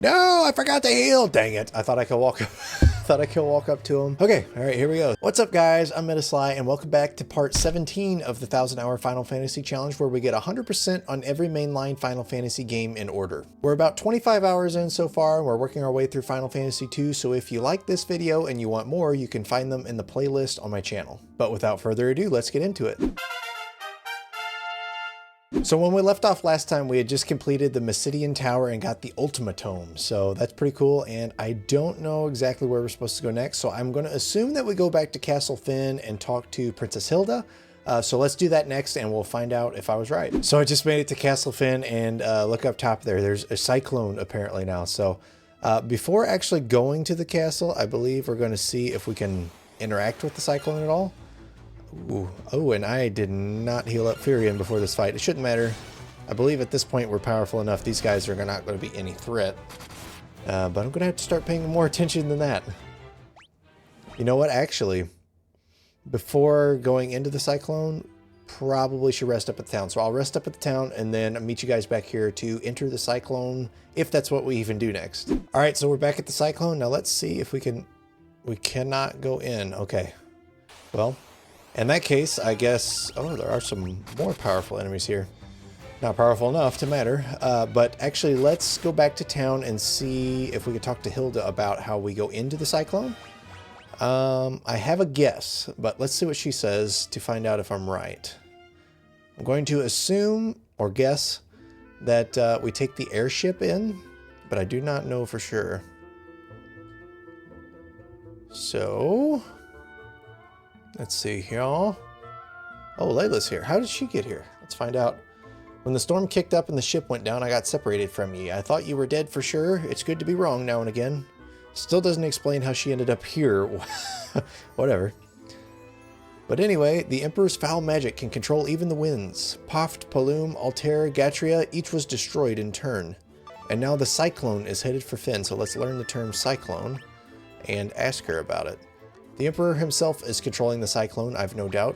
No, I forgot to heal. Dang it. I thought I could walk up. Thought I could walk up to him. Okay, all right, here we go. What's up, guys? I'm Metasly, and welcome back to part 17 of the 1,000-hour Final Fantasy Challenge, where we get 100% on every mainline Final Fantasy game in order. We're about 25 hours in so far, and we're working our way through Final Fantasy 2, so if you like this video and you want more, you can find them in the playlist on my channel. But without further ado, let's get into it. So when we left off last time, we had just completed the Mysidian Tower and got the Ultimatome. So that's pretty cool. And I don't know exactly where we're supposed to go next. So I'm going to assume that we go back to Castle Finn and talk to Princess Hilda. So let's do that next and we'll find out if I was right. So I just made it to Castle Finn and look up top there. There's a Cyclone apparently now. So before actually going to the castle, I believe we're going to see if we can interact with the Cyclone at all. Ooh. Oh, and I did not heal up Furion before this fight. It shouldn't matter. I believe at this point we're powerful enough. These guys are not going to be any threat. But I'm going to have to start paying more attention than that. You know what? Actually, before going into the Cyclone, probably should rest up at the town. So I'll rest up at the town and then meet you guys back here to enter the Cyclone, if that's what we even do next. All right, so we're back at the Cyclone. Now let's see if we can... We cannot go in. Okay. Well... in that case, I guess... oh, there are some more powerful enemies here. Not powerful enough to matter. But actually, let's go back to town and see if we could talk to Hilda about how we go into the Cyclone. I have a guess, but let's see what she says to find out if I'm right. I'm going to assume, or guess, that we take the airship in, but I do not know for sure. So... let's see here. Oh, Layla's here. How did she get here? Let's find out. When the storm kicked up and the ship went down, I got separated from ye. I thought you were dead for sure. It's good to be wrong now and again. Still doesn't explain how she ended up here. Whatever. But anyway, the Emperor's foul magic can control even the winds. Poft, Palum, Altair, Gatria, each was destroyed in turn. And now the Cyclone is headed for Finn, so let's learn the term Cyclone and ask her about it. The Emperor himself is controlling the Cyclone, I've no doubt.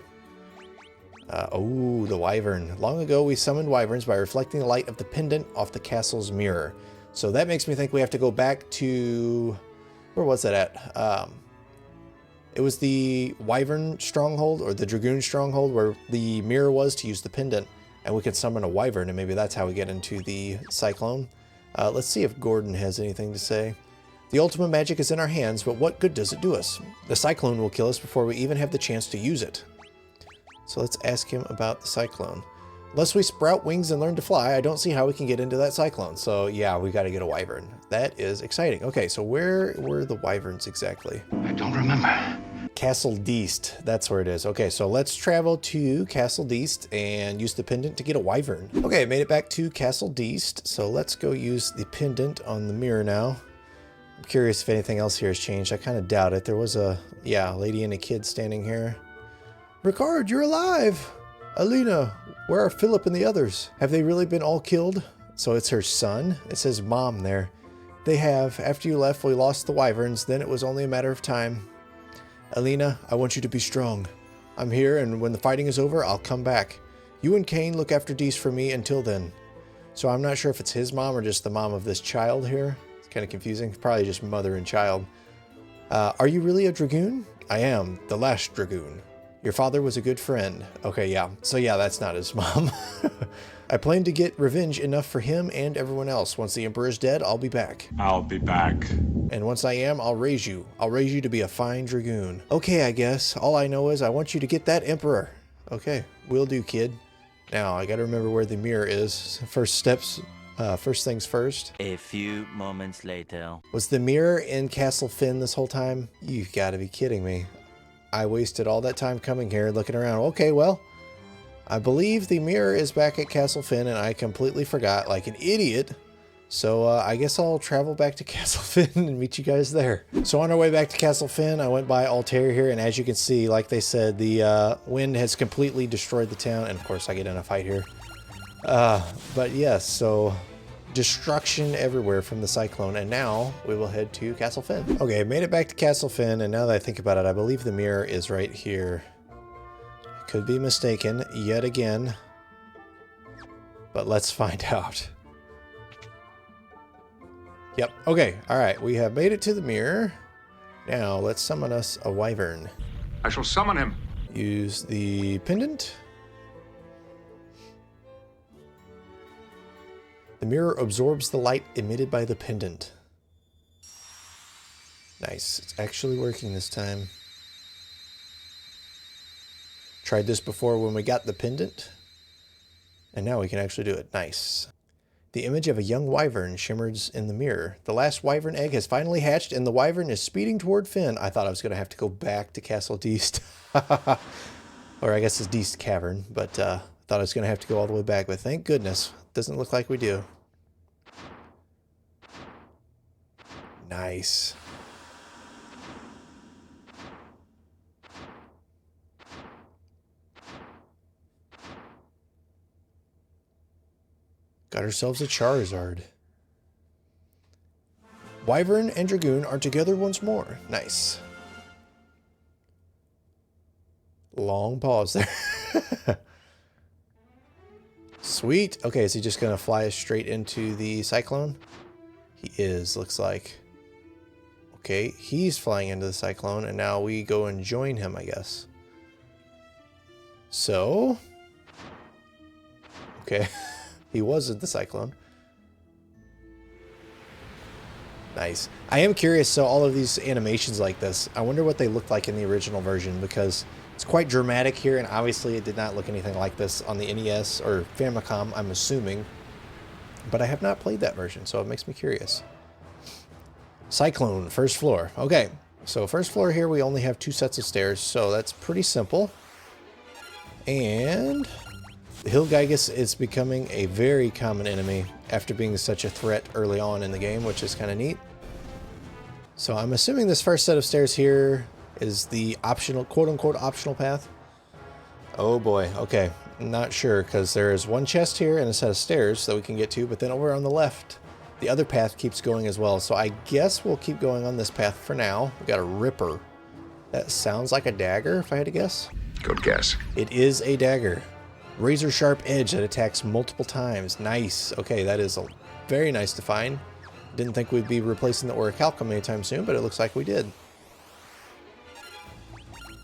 Oh, the Wyvern. Long ago, we summoned Wyverns by reflecting the light of the pendant off the castle's mirror. So that makes me think we have to go back to... where was that at? It was the Wyvern stronghold, or the Dragoon stronghold, where the mirror was to use the pendant. And we could summon a Wyvern, and maybe that's how we get into the Cyclone. Let's see if Gordon has anything to say. The ultimate magic is in our hands, but what good does it do us? The Cyclone will kill us before we even have the chance to use it. So let's ask him about the Cyclone. Unless we sprout wings and learn to fly, I don't see how we can get into that Cyclone. So yeah, we got to get a Wyvern. That is exciting. Okay, so where were the Wyverns exactly? I don't remember. Castle Deast, that's where it is. Okay, so let's travel to Castle Deast and use the pendant to get a Wyvern. Okay, I made it back to Castle Deast, so let's go use the pendant on the mirror now. I'm curious if anything else here has changed. I kind of doubt it. There was a, lady and a kid standing here. Ricard, you're alive! Alina, where are Philip and the others? Have they really been all killed? So it's her son? It says mom there. They have. After you left, we lost the Wyverns. Then it was only a matter of time. Alina, I want you to be strong. I'm here, and when the fighting is over, I'll come back. You and Kane look after Dees for me until then. So I'm not sure if it's his mom or just the mom of this child here. Kind of confusing. Probably just mother and child. Are you really a Dragoon? I am, the last Dragoon. Your father was a good friend. Okay, yeah. So yeah, that's not his mom. I plan to get revenge enough for him and everyone else. Once the Emperor is dead, I'll be back. I'll be back. And once I am, I'll raise you. I'll raise you to be a fine Dragoon. Okay, I guess. All I know is I want you to get that Emperor. Okay, will do, kid. Now, I gotta remember where the mirror is. First steps... first things first. A few moments later. Was the mirror in Castle Finn this whole time? You've got to be kidding me. I wasted all that time coming here looking around. Okay, well, I believe the mirror is back at Castle Finn and I completely forgot like an idiot. So I guess I'll travel back to Castle Finn and meet you guys there. So on our way back to Castle Finn, I went by Altair here, and as you can see, like they said, the wind has completely destroyed the town. And of course I get in a fight here. But yes, so destruction everywhere from the Cyclone, and now we will head to Castle Finn. Okay, I made it back to Castle Finn, and now that I think about it, I believe the mirror is right here. I could be mistaken yet again, but let's find out. Yep. Okay. All right. We have made it to the mirror. Now let's summon us a wyvern. I shall summon him. Use the pendant. The mirror absorbs the light emitted by the pendant. Nice. It's actually working this time. Tried this before when we got the pendant. And now we can actually do it. Nice. The image of a young wyvern shimmers in the mirror. The last wyvern egg has finally hatched and the wyvern is speeding toward Finn. I thought I was going to have to go back to Castle Deist. Or I guess it's Deist Cavern. But thought I was going to have to go all the way back. But thank goodness. Doesn't look like we do. Nice. Got ourselves a Charizard. Wyvern and Dragoon are together once more. Nice. Long pause there. Sweet. Okay, is he just going to fly us straight into the Cyclone? He is, looks like. Okay, he's flying into the Cyclone, and now we go and join him, I guess. So... Okay. He was at the Cyclone. Nice. I am curious, so all of these animations like this, I wonder what they looked like in the original version, because it's quite dramatic here, and obviously it did not look anything like this on the NES or Famicom, I'm assuming. But I have not played that version, so it makes me curious. Cyclone, first floor. Okay, so first floor here, we only have 2 sets of stairs, so that's pretty simple. And... Hilgigus is becoming a very common enemy after being such a threat early on in the game, which is kind of neat. So I'm assuming this first set of stairs here is the optional, quote-unquote optional path. Oh boy, okay. Not sure, because there is one chest here and a set of stairs that we can get to, but then over on the left, the other path keeps going as well. So I guess we'll keep going on this path for now. We got a Ripper. That sounds like a dagger, if I had to guess. Good guess. It is a dagger. Razor sharp edge that attacks multiple times. Nice. Okay, that is very nice to find. Didn't think we'd be replacing the Orichalcum anytime soon, but it looks like we did.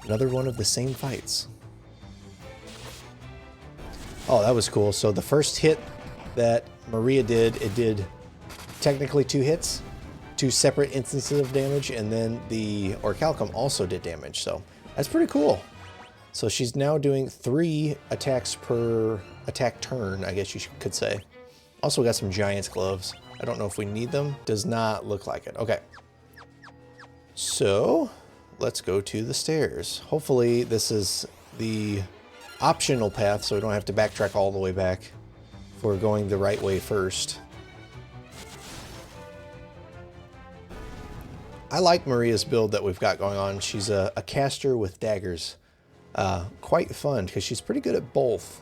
Another one of the same fights. Oh, that was cool. So the first hit that Maria did, it did technically 2 hits, 2 separate instances of damage, and then the Orichalcum also did damage. So that's pretty cool. So she's now doing 3 attacks per attack turn, I guess you could say. Also got some Giant's Gloves. I don't know if we need them. Does not look like it. Okay. So, let's go to the stairs. Hopefully this is the optional path, so we don't have to backtrack all the way back if we're going the right way first. I like Maria's build that we've got going on. She's a caster with daggers. Quite fun, because she's pretty good at both.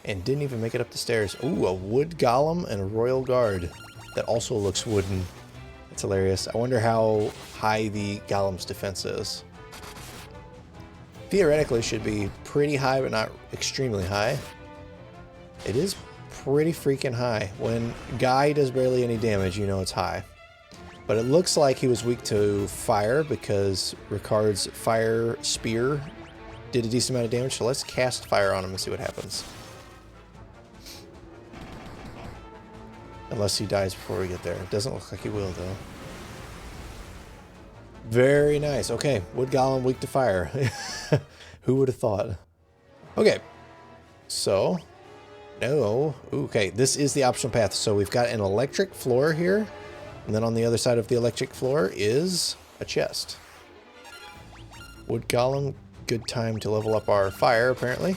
And didn't even make it up the stairs. Ooh, a wood golem and a royal guard. That also looks wooden. That's hilarious. I wonder how high the golem's defense is. Theoretically, it should be pretty high, but not extremely high. It is pretty freaking high. When Guy does barely any damage, you know it's high. But it looks like he was weak to fire, because Ricard's fire spear did a decent amount of damage, so let's cast fire on him and see what happens. Unless he dies before we get there. It doesn't look like he will, though. Very nice. Okay, wood golem weak to fire. Who would have thought? Okay, so, no. Okay, this is the optional path. So we've got an electric floor here, and then on the other side of the electric floor is a chest. Wood golem. Good time to level up our fire, apparently.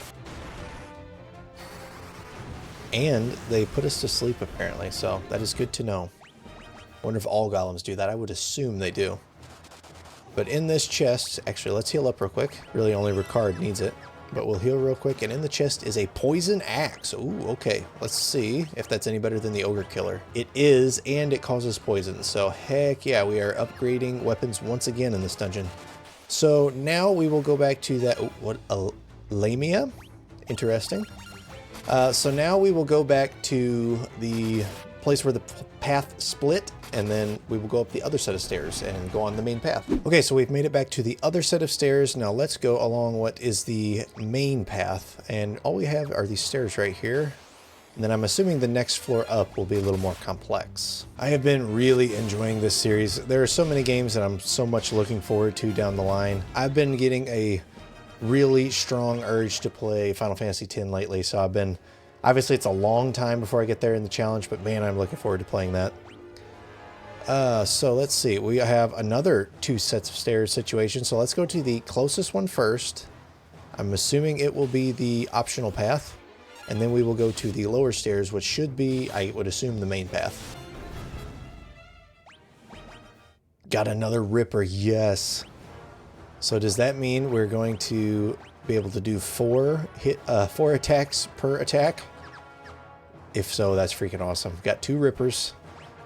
And they put us to sleep, apparently, so that is good to know. Wonder if all golems do that. I would assume they do. But in this chest, actually, let's heal up real quick. Really, only Ricard needs it. But we'll heal real quick. And in the chest is a poison axe. Ooh, okay. Let's see if that's any better than the ogre killer. It is, and it causes poison. So, heck yeah, we are upgrading weapons once again in this dungeon. So now we will go back to that, what, a Lamia? Interesting. So now we will go back to the place where the path split, and then we will go up the other set of stairs and go on the main path. Okay, so we've made it back to the other set of stairs. Now let's go along what is the main path, and all we have are these stairs right here. And then I'm assuming the next floor up will be a little more complex. I have been really enjoying this series. There are so many games that I'm so much looking forward to down the line. I've been getting a really strong urge to play Final Fantasy X lately, so I've been... Obviously, it's a long time before I get there in the challenge, but man, I'm looking forward to playing that. So let's see. We have another 2 sets of stairs situation, so let's go to the closest one first. I'm assuming it will be the optional path. And then we will go to the lower stairs, which should be, I would assume, the main path. Got another Ripper, yes. So does that mean we're going to be able to do 4 attacks per attack? If so, that's freaking awesome. Got 2 Rippers.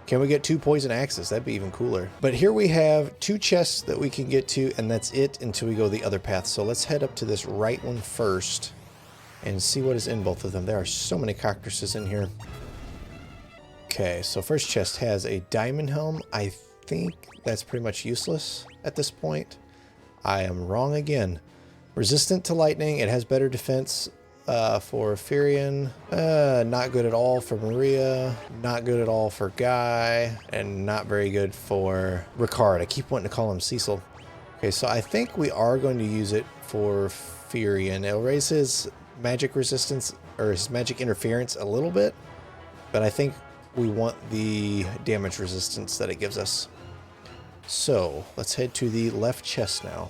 Can we get 2 poison axes? That'd be even cooler. But here we have 2 chests that we can get to, and that's it until we go the other path. So let's head up to this right one first and see what is in both of them. There are so many cactuses in here. Okay, so first chest has a diamond helm. I think that's pretty much useless at this point. I am wrong again. Resistant to lightning. It has better defense for Firion. Not good at all for Maria. Not good at all for Guy. And not very good for Ricard. I keep wanting to call him Cecil. Okay, so I think we are going to use it for Firion. It'll raise his magic resistance or his magic interference a little bit, but I think we want the damage resistance that it gives us. So let's head to the left chest now.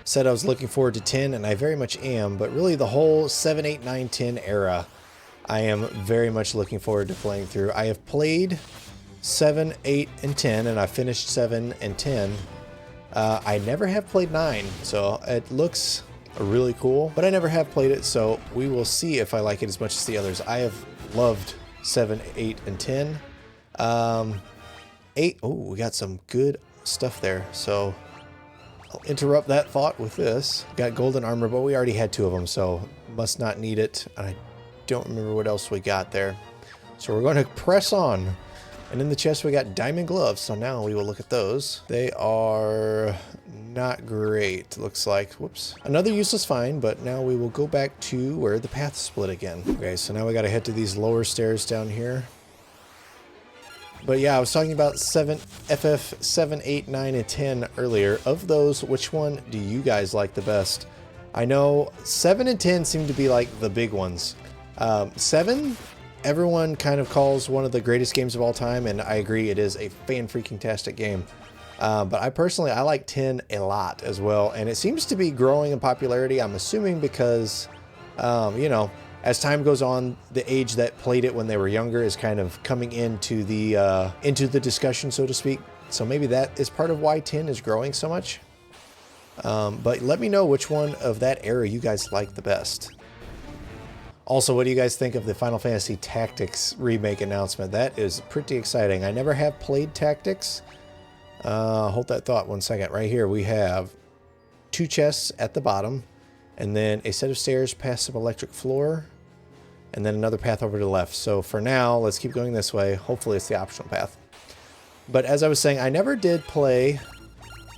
Said I was looking forward to 10, and I very much am, but really the whole 7, 8, 9, 10 era I am very much looking forward to playing through. I have played 7, 8, and 10, and I finished 7 and 10. I never have played 9, so it looks really cool, but I never have played it, so we will see if I like it as much as the others. I have loved 7, 8, and 10. 8, oh, we got some good stuff there, so I'll interrupt that thought with this. Got golden armor, but we already had 2 of them, so must not need it. I don't remember what else we got there. So we're going to press on. And in the chest we got diamond gloves, so now we will look at those. They are not great, looks like. Whoops. Another useless find, but now we will go back to where the path split again. Okay, so now we gotta head to these lower stairs down here. But yeah, I was talking about FF 7, 8, 9, and 10 earlier. Of those, which one do you guys like the best? I know 7 and 10 seem to be like the big ones. 7... everyone kind of calls one of the greatest games of all time, and I agree, it is a fan-freaking-tastic game. But I like 10 a lot as well, and it seems to be growing in popularity. I'm assuming because, you know, as time goes on, the age that played it when they were younger is kind of coming into the discussion, so to speak. So maybe that is part of why 10 is growing so much. But let me know which one of that era you guys like the best. Also, what do you guys think of the Final Fantasy Tactics remake announcement? That is pretty exciting. I never have played Tactics. Hold that thought 1 second. Right here we have 2 chests at the bottom, and then a set of stairs past some electric floor, and then another path over to the left. So for now, let's keep going this way. Hopefully it's the optional path. But as I was saying, I never did play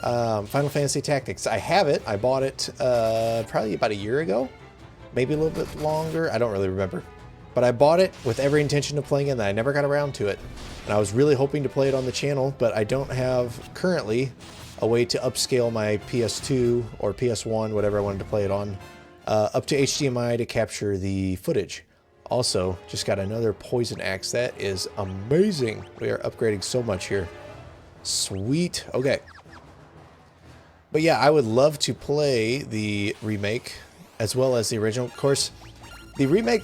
Final Fantasy Tactics. I have it. I bought it probably about a year ago. Maybe a little bit longer. I don't really remember. But I bought it with every intention of playing it, and I never got around to it. And I was really hoping to play it on the channel, but I don't have currently a way to upscale my PS2 or PS1, whatever I wanted to play it on, up to HDMI to capture the footage. Also, just got another poison axe. That is amazing. We are upgrading so much here. Sweet. Okay. But yeah, I would love to play the remake as well as the original. Of course, the remake,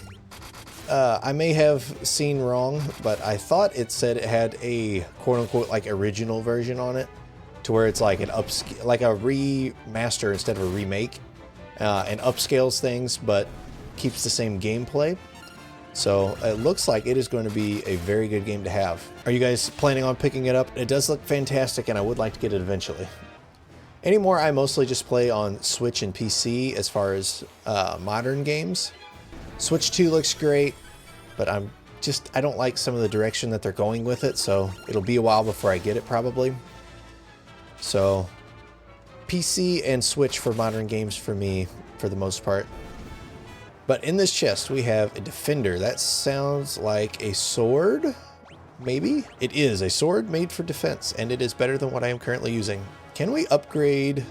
I may have seen wrong, but I thought it said it had a quote-unquote like original version on it, to where it's like an like a remaster instead of a remake, and upscales things but keeps the same gameplay. So it looks like it is going to be a very good game to have. Are you guys planning on picking it up? It does look fantastic, and I would like to get it eventually. Anymore, I mostly just play on Switch and PC as far as modern games. Switch 2 looks great, but I'm I don't like some of the direction that they're going with it, so it'll be a while before I get it probably. So PC and Switch for modern games for me for the most part. But in this chest we have a defender. That sounds like a sword, maybe? It is a sword made for defense, and it is better than what I am currently using. Can we upgrade?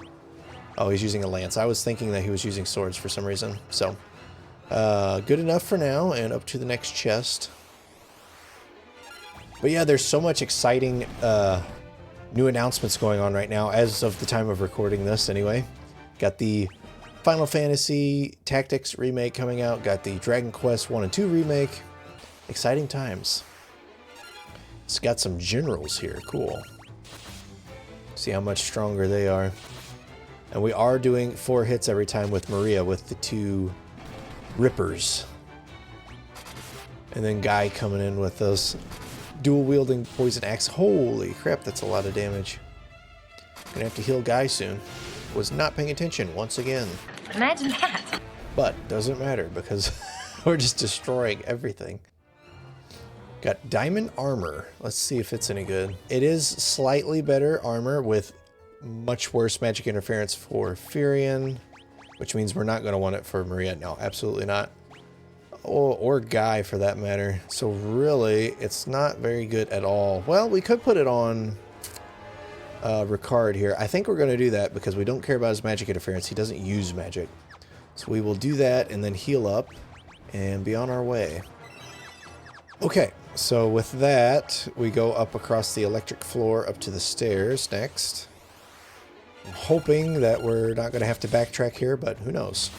Oh, he's using a lance. I was thinking that he was using swords for some reason. So good enough for now, and up to the next chest. But yeah, there's so much exciting new announcements going on right now, as of the time of recording this anyway. Got the Final Fantasy Tactics remake coming out, got the Dragon Quest 1 and 2 remake. Exciting times. It's got some generals here, cool. See how much stronger they are. And we are doing 4 hits every time with Maria with the 2 Rippers. And then Guy coming in with those dual-wielding poison axe. Holy crap, that's a lot of damage. Gonna have to heal Guy soon. Was not paying attention once again. Imagine that. But doesn't matter because we're just destroying everything. Got diamond armor. Let's see if it's any good. It is slightly better armor with much worse magic interference for Furion, which means we're not going to want it for Maria. No, absolutely not. Or Guy for that matter. So really, it's not very good at all. Well, we could put it on Ricard here. I think we're going to do that because we don't care about his magic interference. He doesn't use magic. So we will do that and then heal up and be on our way. Okay, so with that, we go up across the electric floor up to the stairs next. I'm hoping that we're not going to have to backtrack here, but who knows.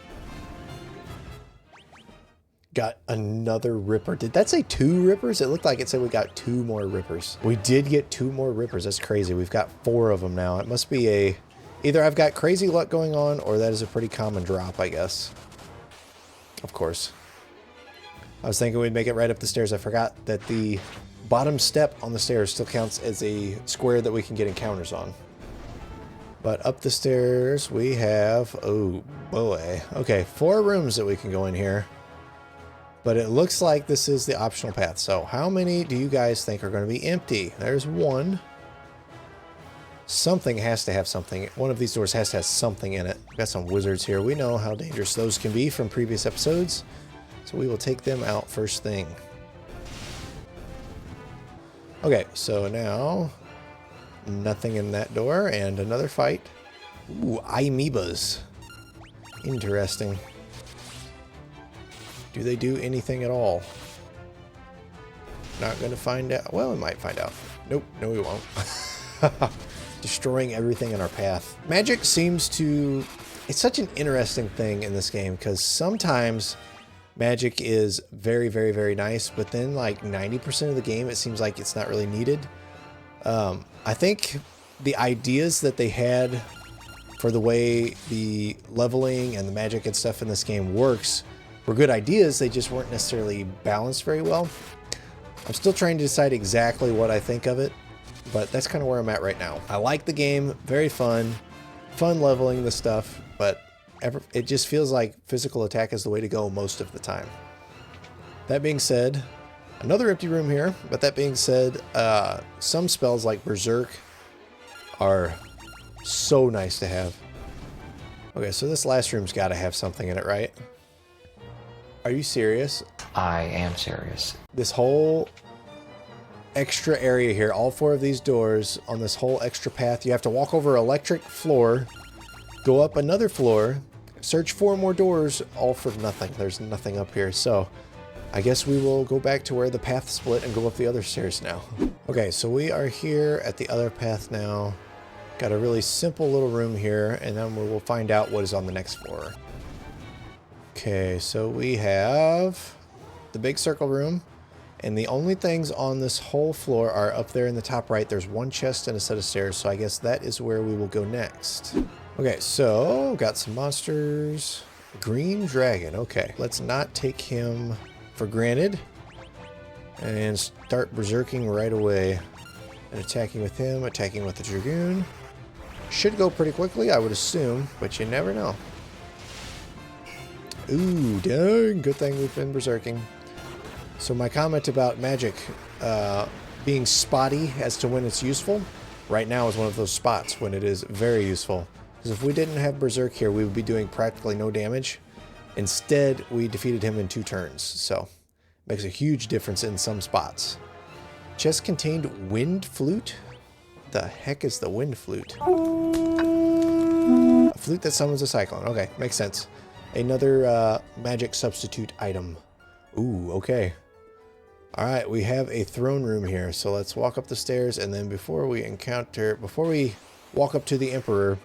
Got another Ripper. Did that say 2 Rippers? It looked like it said we got 2 more Rippers. We did get 2 more Rippers. That's crazy. We've got 4 of them now. It must be a... Either I've got crazy luck going on, or that is a pretty common drop, I guess. Of course. I was thinking we'd make it right up the stairs. I forgot that the bottom step on the stairs still counts as a square that we can get encounters on. But up the stairs we have... Oh, boy. Okay, 4 rooms that we can go in here. But it looks like this is the optional path. So how many do you guys think are going to be empty? There's 1. Something has to have something. One of these doors has to have something in it. Got some wizards here. We know how dangerous those can be from previous episodes. So we will take them out first thing. Okay, so now nothing in that door and another fight. Ooh, amoebas. Interesting. Do they do anything at all? Not going to find out. Well, we might find out. Nope, no we won't. Destroying everything in our path. Magic seems to... It's such an interesting thing in this game because sometimes magic is very, very, very nice, but then like 90% of the game it seems like it's not really needed. I think the ideas that they had for the way the leveling and the magic and stuff in this game works were good ideas, they just weren't necessarily balanced very well. I'm still trying to decide exactly what I think of it, but that's kind of where I'm at right now. I like the game, very fun leveling the stuff, but it just feels like physical attack is the way to go most of the time. That being said, another empty room here, but that being said, some spells like Berserk are so nice to have. Okay, so this last room's got to have something in it, right? Are you serious? I am serious. This whole extra area here, all 4 of these doors on this whole extra path, you have to walk over an electric floor, go up another floor, search 4 more doors, all for nothing. There's nothing up here, so I guess we will go back to where the path split and go up the other stairs now. Okay, so we are here at the other path now. Got a really simple little room here, and then we will find out what is on the next floor. Okay, so we have the big circle room, and the only things on this whole floor are up there in the top right. There's 1 chest and a set of stairs, so I guess that is where we will go next. Okay, so got some monsters. Green dragon. Okay, let's not take him for granted and start berserking right away and attacking with him, attacking with the dragoon. Should go pretty quickly, I would assume, but you never know. Ooh, dang, good thing we've been berserking. So my comment about magic being spotty as to when it's useful, right now is one of those spots when it is very useful. Because if we didn't have Berserk here, we would be doing practically no damage. Instead, we defeated him in 2 turns, so makes a huge difference in some spots. Chest contained wind flute? The heck is the wind flute? A flute that summons a cyclone. Okay, makes sense. Another magic substitute item. Ooh, okay. Alright, we have a throne room here, so let's walk up the stairs, and then before we walk up to the Emperor,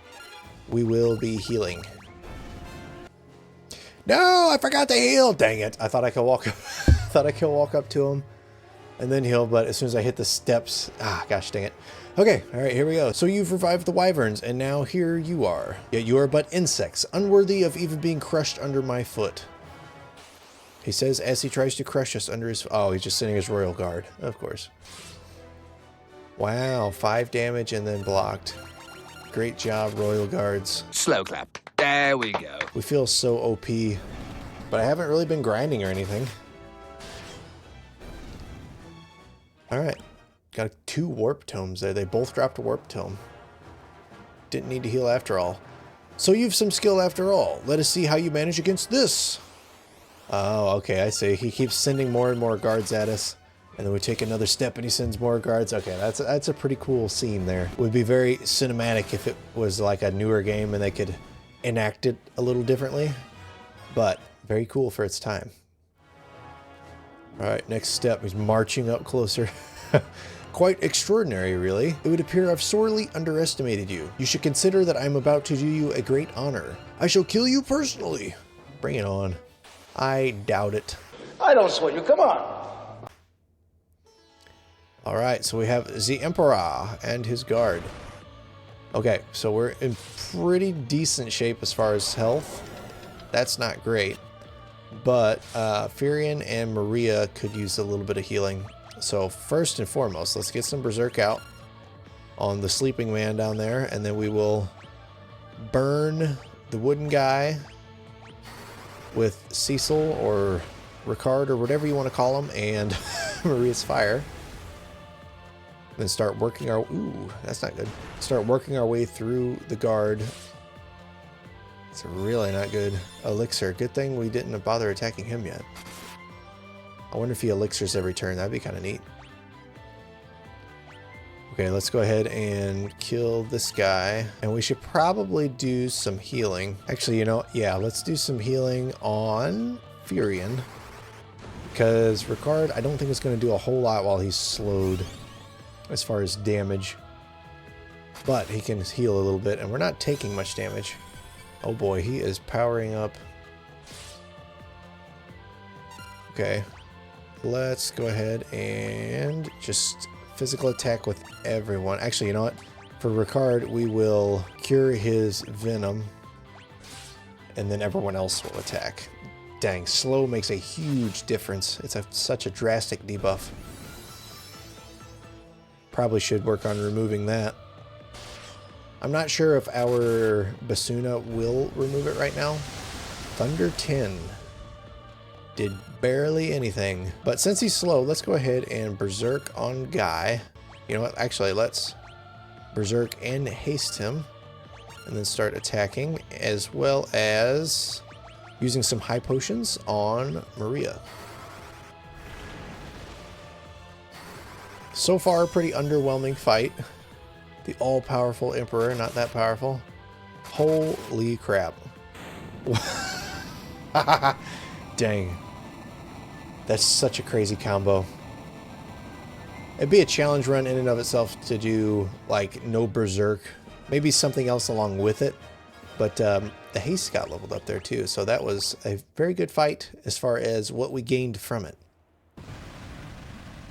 we will be healing. No, I forgot to heal! Dang it. I thought I could walk up, up to him and then heal, but as soon as I hit the steps, gosh dang it. Okay, alright, here we go. So you've revived the wyverns, and now here you are. Yet you are but insects, unworthy of even being crushed under my foot. He says as he tries to crush us under his... Oh, he's just sending his royal guard, of course. Wow, 5 damage and then blocked. Great job, royal guards. Slow clap. There we go. We feel so OP, but I haven't really been grinding or anything. Alright, got 2 warp tomes there. They both dropped a warp tome. Didn't need to heal after all. So you've some skill after all. Let us see how you manage against this. Oh, okay, I see. He keeps sending more and more guards at us. And then we take another step and he sends more guards. Okay, that's a pretty cool scene there. It would be very cinematic if it was like a newer game and they could enact it a little differently. But very cool for its time. Alright, next step. He's marching up closer. Quite extraordinary, really. It would appear I've sorely underestimated you. You should consider that I'm about to do you a great honor. I shall kill you personally. Bring it on. I doubt it. I don't swear you. Come on. Alright, so we have the Emperor and his guard. Okay, so we're in pretty decent shape as far as health. That's not great. But Furion and Maria could use a little bit of healing. So first and foremost, let's get some Berserk out on the sleeping man down there. And then we will burn the wooden guy with Cecil or Ricard or whatever you want to call him. And Maria's fire. Then start working our... Ooh, that's not good. Start working our way through the guard. It's really not good. Elixir. Good thing we didn't bother attacking him yet. I wonder if he elixirs every turn. That'd be kind of neat. Okay, let's go ahead and kill this guy. And we should probably do some healing. Actually, you know, yeah, let's do some healing on Furion. Because Ricard, I don't think it's going to do a whole lot while he's slowed as far as damage. But he can heal a little bit, and we're not taking much damage. Oh boy, he is powering up. Okay. Let's go ahead and just physical attack with everyone. Actually, you know what? For Ricard, we will cure his venom. And then everyone else will attack. Dang, slow makes a huge difference. It's such a drastic debuff. Probably should work on removing that. I'm not sure if our Basuna will remove it right now. Thunder 10 did barely anything. But since he's slow, let's go ahead and Berserk on Guy. You know what? Actually, let's Berserk and haste him. And then start attacking, as well as using some high potions on Maria. So far, a pretty underwhelming fight. The all-powerful Emperor, not that powerful. Holy crap. Dang. That's such a crazy combo. It'd be a challenge run in and of itself to do, like, no Berserk. Maybe something else along with it. But the haste got leveled up there, too. So that was a very good fight as far as what we gained from it.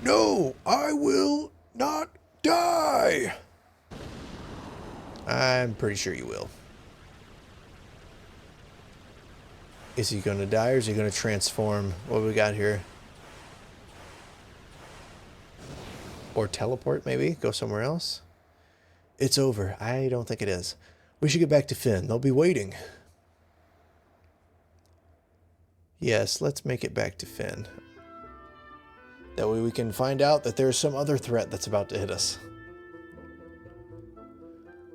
No, I will not die. I'm pretty sure you will. Is he going to die or is he going to transform? What we got here? Or teleport maybe? Go somewhere else? It's over. I don't think it is. We should get back to Finn. They'll be waiting. Yes, let's make it back to Finn. That way we can find out that there's some other threat that's about to hit us.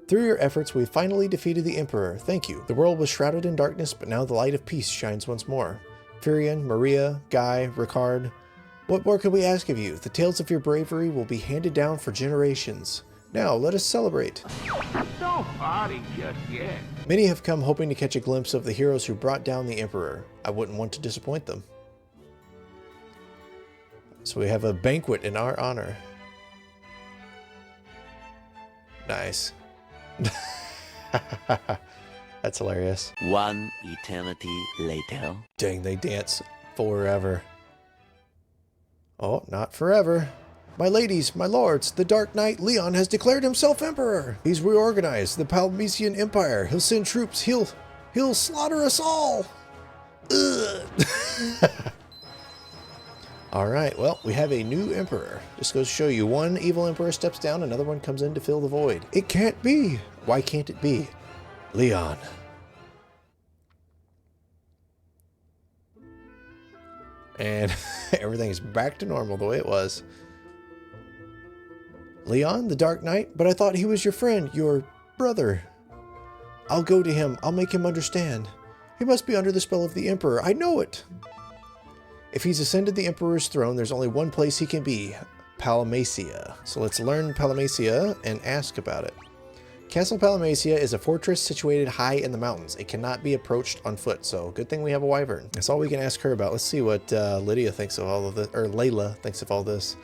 Through your efforts, we finally defeated the Emperor. Thank you. The world was shrouded in darkness, but now the light of peace shines once more. Furion, Maria, Guy, Ricard, what more could we ask of you? The tales of your bravery will be handed down for generations. Now, let us celebrate. Don't party just yet. Many have come hoping to catch a glimpse of the heroes who brought down the Emperor. I wouldn't want to disappoint them. So we have a banquet in our honor. Nice. That's hilarious. One eternity later. Dang, they dance forever. Oh, not forever. My ladies, my lords, the Dark Knight Leon has declared himself emperor. He's reorganized the Palamician Empire. He'll send troops. He'll slaughter us all. Ugh. All right, well, we have a new emperor. Just goes to show you, one evil emperor steps down, another one comes in to fill the void. It can't be. Why can't it be? Leon. And everything is back to normal the way it was. Leon, the Dark Knight? But I thought he was your friend, your brother. I'll go to him. I'll make him understand. He must be under the spell of the Emperor. I know it. If he's ascended the Emperor's throne, there's only one place he can be. Palamia. So let's learn Palamia and ask about it. Castle Palamia is a fortress situated high in the mountains. It cannot be approached on foot, so good thing we have a wyvern. That's all we can ask her about. Let's see what Lydia thinks of all of this, or Layla thinks of all this.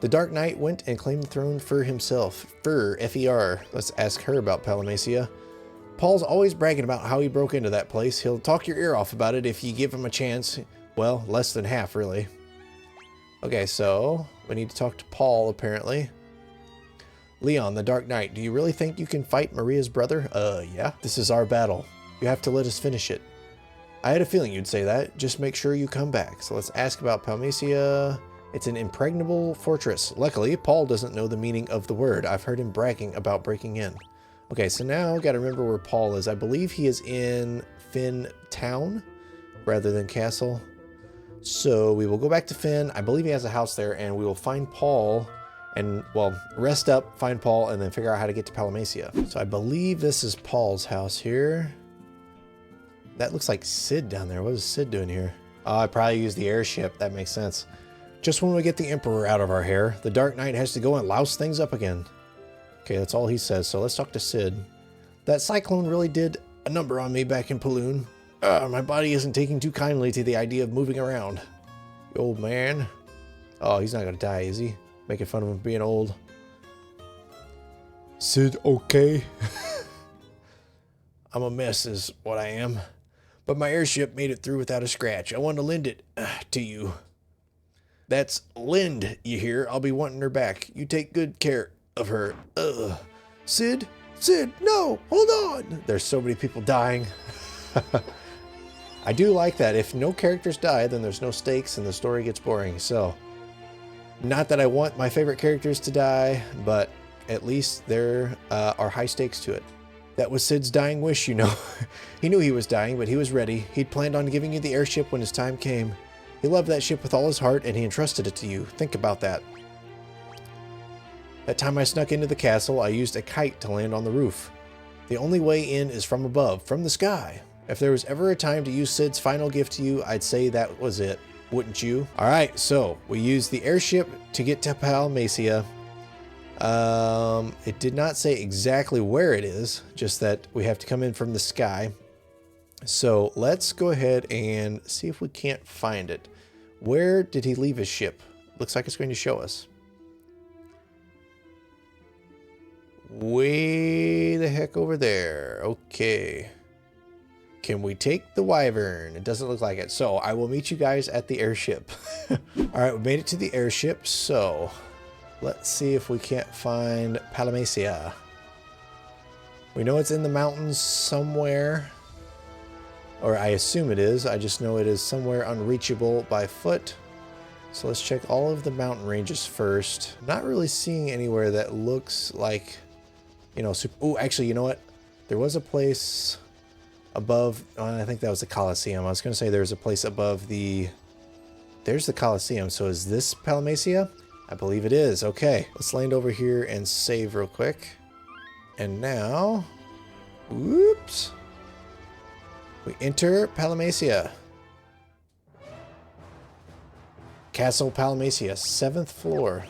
The Dark Knight went and claimed the throne for himself. F-E-R. Let's ask her about Palamia. Paul's always bragging about how he broke into that place. He'll talk your ear off about it if you give him a chance. Well, less than half, really. Okay, so we need to talk to Paul, apparently. Leon, the Dark Knight, do you really think you can fight Maria's brother? Yeah. This is our battle. You have to let us finish it. I had a feeling you'd say that. Just make sure you come back. So let's ask about Palamia. It's an impregnable fortress. Luckily, Paul doesn't know the meaning of the word. I've heard him bragging about breaking in. Okay, so now I've got to remember where Paul is. I believe he is in Finn Town rather than Castle. So we will go back to Finn. I believe he has a house there, and we will find Paul and, well, rest up, find Paul, and then figure out how to get to Palamia. So I believe this is Paul's house here. That looks like Sid down there. What is Sid doing here? Oh, I probably used the airship. That makes sense. Just when we get the Emperor out of our hair, the Dark Knight has to go and louse things up again. Okay, that's all he says. So let's talk to Sid. That Cyclone really did a number on me back in Paloon. My body isn't taking too kindly to the idea of moving around. The old man. Oh, he's not going to die, is he? Making fun of him being old. Sid, okay? I'm a mess is what I am. But my airship made it through without a scratch. I want to lend it to you. That's lend, you hear? I'll be wanting her back. You take good care of her. Sid? Sid, no! Hold on! There's so many people dying. I do like that. If no characters die, then there's no stakes and the story gets boring. So, not that I want my favorite characters to die, but at least there are high stakes to it. That was Sid's dying wish, you know. He knew he was dying, but he was ready. He'd planned on giving you the airship when his time came. He loved that ship with all his heart, and he entrusted it to you. Think about that. That time I snuck into the castle, I used a kite to land on the roof. The only way in is from above, from the sky. If there was ever a time to use Sid's final gift to you, I'd say that was it. Wouldn't you? All right, so we used the airship to get to Palamia. It did not say exactly where it is, just that we have to come in from the sky. So let's go ahead and see if we can't find it. Where did he leave his ship? Looks like it's going to show us. Way the heck over there. Okay. Can we take the wyvern? It doesn't look like it. So I will meet you guys at the airship. All right, we made it to the airship. So let's see if we can't find Palamia. We know it's in the mountains somewhere. Or I assume it is. I just know it is somewhere unreachable by foot. So let's check all of the mountain ranges first. Not really seeing anywhere that looks like, you know, oh, actually, you know what? There was a place above, I think that was the Colosseum. I was going to say there was a place above the There's the Colosseum. So is this Palamia? I believe it is. Okay, let's land over here and save real quick. And now, whoops, we enter Palamia. Castle Palamia, 7th floor.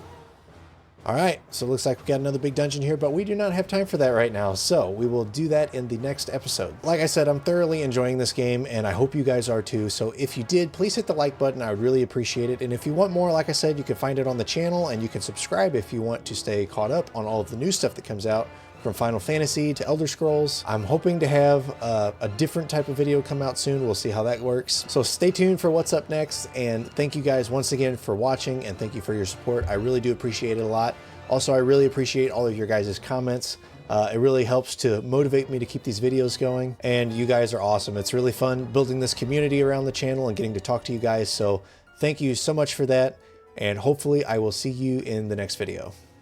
All right, so it looks like we got another big dungeon here, but we do not have time for that right now, so we will do that in the next episode. Like I said, I'm thoroughly enjoying this game, and I hope you guys are too, so if you did, please hit the like button. I would really appreciate it, and if you want more, like I said, you can find it on the channel, and you can subscribe if you want to stay caught up on all of the new stuff that comes out, from Final Fantasy to Elder Scrolls. I'm hoping to have a different type of video come out soon. We'll see how that works. So stay tuned for what's up next, and thank you guys once again for watching, and thank you for your support. I really do appreciate it a lot. Also, I really appreciate all of your guys' comments. It really helps to motivate me to keep these videos going, and you guys are awesome. It's really fun building this community around the channel and getting to talk to you guys, so thank you so much for that, and hopefully I will see you in the next video.